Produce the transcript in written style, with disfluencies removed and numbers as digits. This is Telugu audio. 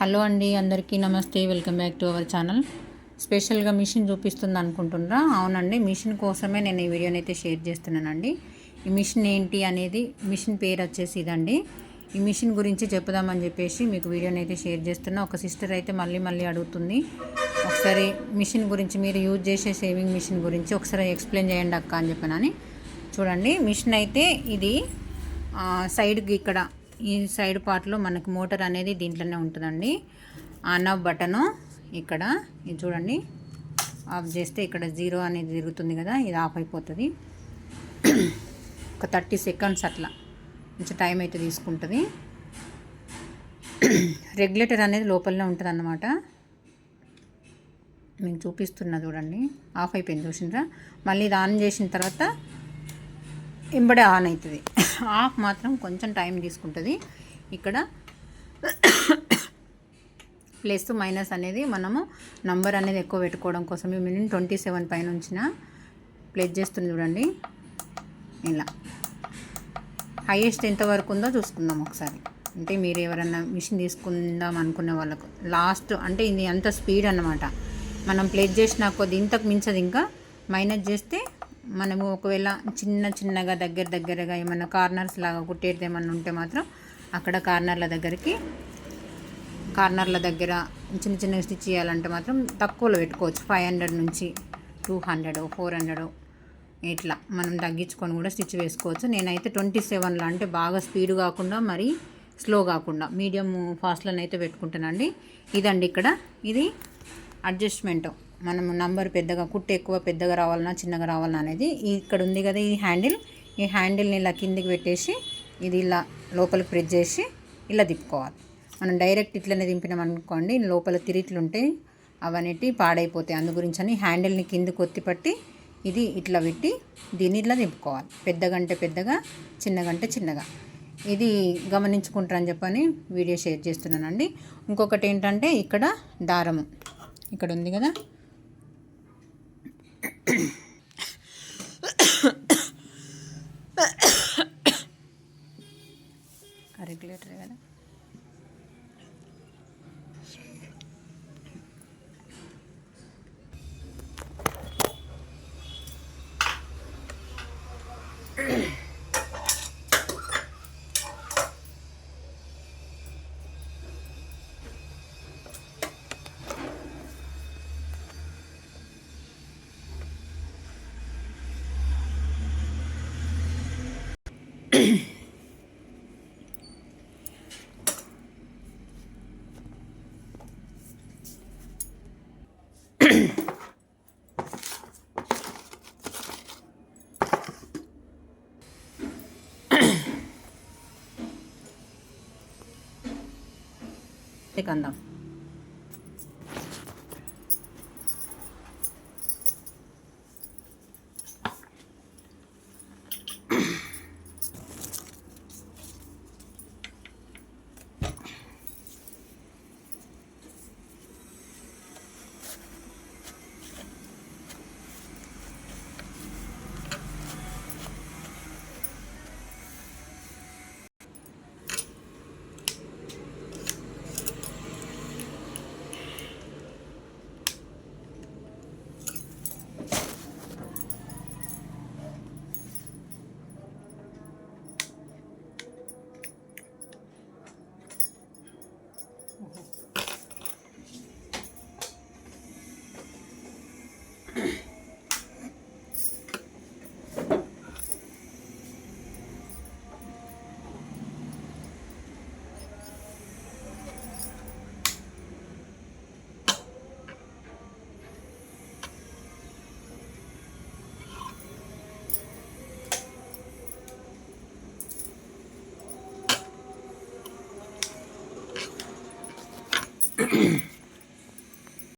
హలో అండి, అందరికీ నమస్తే. Welcome back to our channel. స్పెషల్గా మిషన్ చూపిస్తుంది అనుకుంటున్నారా? అవునండి, మిషన్ కోసమే నేను ఈ వీడియోని అయితే షేర్ చేస్తున్నానండి. ఈ మిషన్ ఏంటి అనేది, మిషన్ పేరు వచ్చేసి ఇదండి. ఈ మిషన్ గురించి చెప్పుదామని చెప్పేసి మీకు వీడియోని అయితే షేర్ చేస్తున్నా. ఒక సిస్టర్ అయితే మళ్ళీ అడుగుతుంది, ఒకసారి మిషన్ గురించి, మీరు యూజ్ చేసే సేవింగ్ మిషన్ గురించి ఒకసారి ఎక్స్ప్లెయిన్ చేయండి అక్క అని చెప్పానని. చూడండి, మిషన్ అయితే ఇది సైడ్కి ఇక్కడ ఈ సైడ్ పార్ట్లో మనకి మోటార్ అనేది దీంట్లోనే ఉంటుందండి. ఆన్ ఆఫ్ బటను ఇక్కడ ఇది చూడండి, ఆఫ్ చేస్తే ఇక్కడ 0 అనేది తిరుగుతుంది కదా, ఇది ఆఫ్ అయిపోతుంది. ఒక 30 సెకండ్స్ అట్లా కొంచెం టైం అయితే తీసుకుంటుంది. రెగ్యులేటర్ అనేది లోపలనే ఉంటుంది అన్నమాట. మీకు చూపిస్తున్నా చూడండి, ఆఫ్ అయిపోయింది చూసిండ్రా. మళ్ళీ ఇది ఆన్ చేసిన తర్వాత ఎంబడే ఆన్ అవుతుంది. ఆఫ్ మాత్రం కొంచెం టైం తీసుకుంటుంది. ఇక్కడ ప్లస్ మైనస్ అనేది మనము నంబర్ అనేది ఎక్కువ పెట్టుకోవడం కోసం నేను 27 పైన ఉంచిన ప్లస్ చేస్తుంది చూడండి. ఇలా హైయెస్ట్ ఎంతవరకు ఉందో చూసుకుందాం ఒకసారి. అంటే మీరు ఎవరన్నా మిషన్ తీసుకుందాం అనుకునే వాళ్ళకు లాస్ట్ అంటే ఇది అంత స్పీడ్ అన్నమాట. మనం ప్లస్ చేసిన కొద్ది ఇంతకు మించదు. ఇంకా మైనస్ చేస్తే మనము ఒకవేళ చిన్నగా దగ్గరగా ఏమన్నా కార్నర్స్ లాగా కుట్టేది ఏమన్నా ఉంటే మాత్రం అక్కడ కార్నర్ల దగ్గర చిన్న స్టిచ్ చేయాలంటే మాత్రం తక్కువలో పెట్టుకోవచ్చు. 500 నుంచి 200 400 ఇట్లా మనం తగ్గించుకొని కూడా స్టిచ్ వేసుకోవచ్చు. నేనైతే 27లో అంటే బాగా స్పీడ్ కాకుండా మరి స్లో కాకుండా మీడియం ఫాస్ట్లోనైతే పెట్టుకుంటానండి. ఇదండి ఇక్కడ ఇది అడ్జస్ట్మెంట్. మనం నంబర్ పెద్దగా కుట్టు ఎక్కువ పెద్దగా రావాలన్నా చిన్నగా రావాలన్నా అనేది ఇక్కడ ఉంది కదా, ఈ హ్యాండిల్ని ఇలా కిందికి పెట్టేసి ఇది ఇలా లోపలికి ప్రెస్ చేసి ఇలా తిప్పుకోవాలి. మనం డైరెక్ట్ ఇట్లనే దింపినాం అనుకోండి, లోపల తిరిట్లు ఉంటాయి, అవన్నీ పాడైపోతాయి. అందు గురించి హ్యాండిల్ని కిందికి ఒత్తి పట్టి ఇది ఇట్లా పెట్టి దీన్ని ఇట్లా దింపుకోవాలి. పెద్దగంటే పెద్దగా, చిన్నగంటే చిన్నగా. ఇది గమనించుకుంటారని చెప్పని వీడియో షేర్ చేస్తున్నానండి. ఇంకొకటి ఏంటంటే ఇక్కడ దారము ఇక్కడ ఉంది కదా, రెగ్యులేటర్ కదా, కందాం.